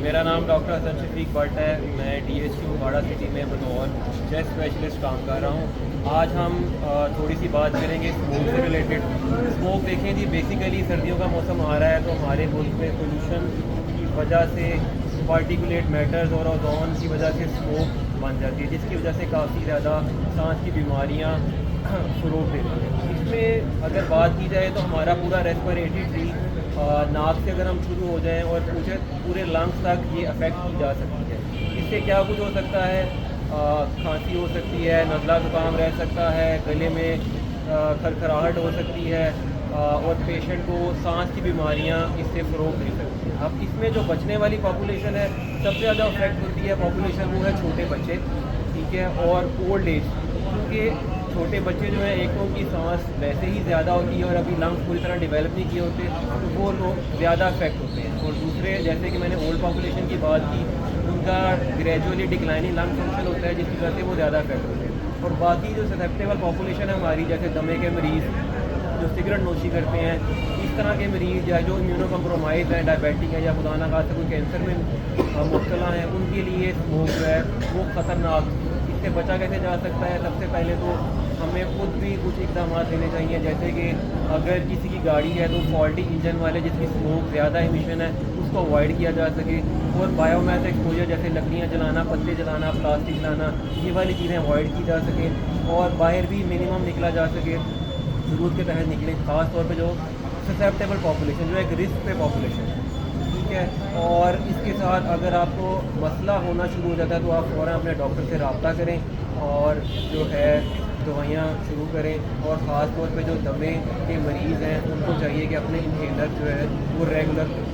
मेरा नाम डॉक्टर हसन शफीक भट्ट है। मैं DHQ वाड़ा सिटी में बतौर चेस्ट स्पेशलिस्ट काम कर रहा हूँ। आज हम थोड़ी सी बात करेंगे स्मोक से रिलेटेड। स्मोक देखें जी, बेसिकली सर्दियों का मौसम आ रहा है तो हमारे मुल्क में पोल्यूशन की वजह से पार्टिकुलेट मैटर्स और ओजोन की वजह से स्मोक बन जाती है, जिसकी वजह से काफ़ी ज़्यादा सांस की बीमारियाँ फ़रोग़ देती हैं। इसमें अगर बात की जाए तो हमारा पूरा रेस्पिरेटरी ट्री नाक से अगर हम शुरू हो जाएं और पूरे लंग्स तक ये अफेक्ट की जा सकती है। इससे क्या कुछ हो सकता है, खांसी हो सकती है, नज़ला ज़ुकाम रह सकता है, गले में खरखराहट हो सकती है और पेशेंट को सांस की बीमारियां इससे फ़रोग़ दे सकती हैं। अब इसमें जो बचने वाली पॉपुलेशन है, सबसे ज़्यादा अफेक्ट होती है पॉपुलेशन, वो है छोटे बच्चे, ठीक है, और ओल्ड एज। क्योंकि छोटे बच्चे जो हैं, एक तो उनकी सांस वैसे ही ज़्यादा होती है और अभी लंग्स पूरी तरह डेवलप नहीं किए होते, तो वो लोग ज़्यादा अफेक्ट होते हैं। और दूसरे, जैसे कि मैंने ओल्ड पॉपुलेशन की बात की, उनका ग्रेजुअली डिक्लाइनिंग लंग फंक्शन होता है, जिसकी वजह से वो ज़्यादा अफेक्ट होते हैं। और बाकी जो ससेप्टेबल पॉपुलेशन है हमारी, जैसे दमे के मरीज़, जो सिगरेट नोशी करते हैं, इस तरह के मरीज़, या जो इम्यूनो कम्प्रोमाइज़ हैं, डायबिटिक है, या खुदा न खास्ता कोई कैंसर में मुब्तला हैं, उनके लिए स्मोक जो है वो ख़तरनाक। इससे बचा कैसे जा सकता है? सबसे पहले तो हमें खुद भी कुछ इक़दाम लेने चाहिए, जैसे कि अगर किसी की गाड़ी है तो फॉल्टी इंजन वाले, जिसकी स्मोक ज़्यादा इमिशन है, उसको अवॉइड किया जा सके। और बायोमास एक्सपोजर, जैसे लकड़ियाँ जलाना, पत्ते जलाना, प्लास्टिक जलाना, ये वाली चीज़ें अवॉइड की जा सकें। और बाहर भी मिनिमम निकला जा सके, ज़रूरत के तहत निकलें, ख़ास तौर पे जो ससेप्टेबल पॉपुलेशन, जो एक रिस्क पे पॉपुलेशन है, ठीक है। और इसके साथ अगर आपको मसला होना शुरू हो जाता है तो आप फ़ौरन अपने डॉक्टर से रब्ता करें और जो है दवाइयाँ शुरू करें। और ख़ास तौर पे जो दमे के मरीज़ हैं, उनको चाहिए कि अपने इनहेलर जो है वो रेगुलर करें।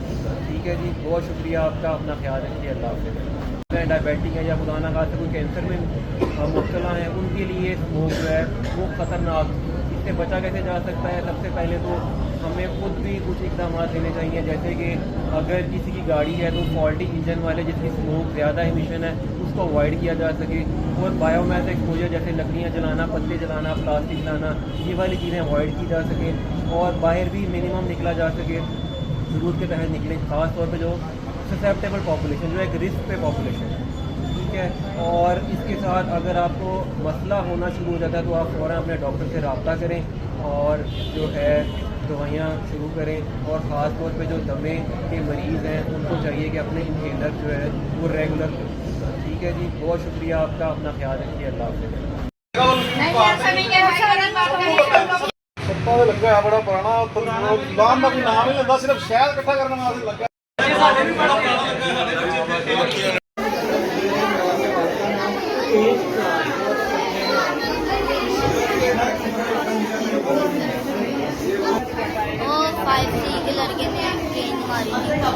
ठीक है जी, बहुत शुक्रिया आपका, अपना ख्याल रखिए, अल्लाह हाफ़िज़। डायबिटिक है, या खुदा न खास्ता कोई कैंसर में मुब्तला हैं, उनके लिए स्मोक जो है वो ख़तरनाक। इससे बचा कैसे जा सकता है? सबसे पहले तो हमें खुद भी कुछ इक़दाम लेने चाहिए, जैसे कि अगर किसी की गाड़ी है तो फॉल्टी इंजन वाले, जिसकी स्मोक ज़्यादा इमिशन है, उसको अवॉइड किया जा सके। और बायोमास एक्सपोजर, जैसे लकड़ियाँ जलाना, पत्ते जलाना, प्लास्टिक जलाना, ये वाली चीज़ें अवॉइड की जा सकें। और बाहर भी मिनिमम निकला जा सके, ज़रूरत के तहत निकलें, ख़ास तौर पे जो ससेप्टेबल पॉपुलेशन, जो एक रिस्क पे पॉपुलेशन है, ठीक है। और इसके साथ अगर आपको मसला होना शुरू हो जाता है तो आप फ़ौरन अपने डॉक्टर से रब्ता करें और जो है दवाइयाँ शुरू करें। और ख़ास तौर पे जो दमे के मरीज़ हैं, उनको चाहिए कि अपने इनहेलर जो है वो रेगुलर करें। ठीक है जी, बहुत शुक्रिया आपका, अपना ख्याल रखिए, अल्लाह हाफ़िज़। ਲੱਗਾ ਹੈ ਬੜਾ ਪੁਰਾਣਾ, ਦੁਕਾਨ ਦਾ ਕੋਈ ਨਾਮ ਨਹੀਂ ਲੈਂਦਾ, ਸਿਰਫ ਸ਼ਹਿਦ ਇਕੱਠਾ ਕਰਨ ਵਾਸਤੇ ਲੱਗਾ। वो 5C के लड़के ने गेंद मारी थी और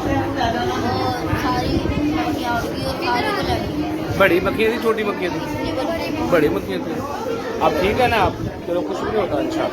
सारी मक्खियाँ उड़ गई और सारी को लड़ी। बड़ी मक्खियाँ थी, छोटी मक्खियाँ थी? बड़ी मक्खियाँ थी। अब ठीक है ना आप? चलो कुछ भी नहीं होता। अच्छा।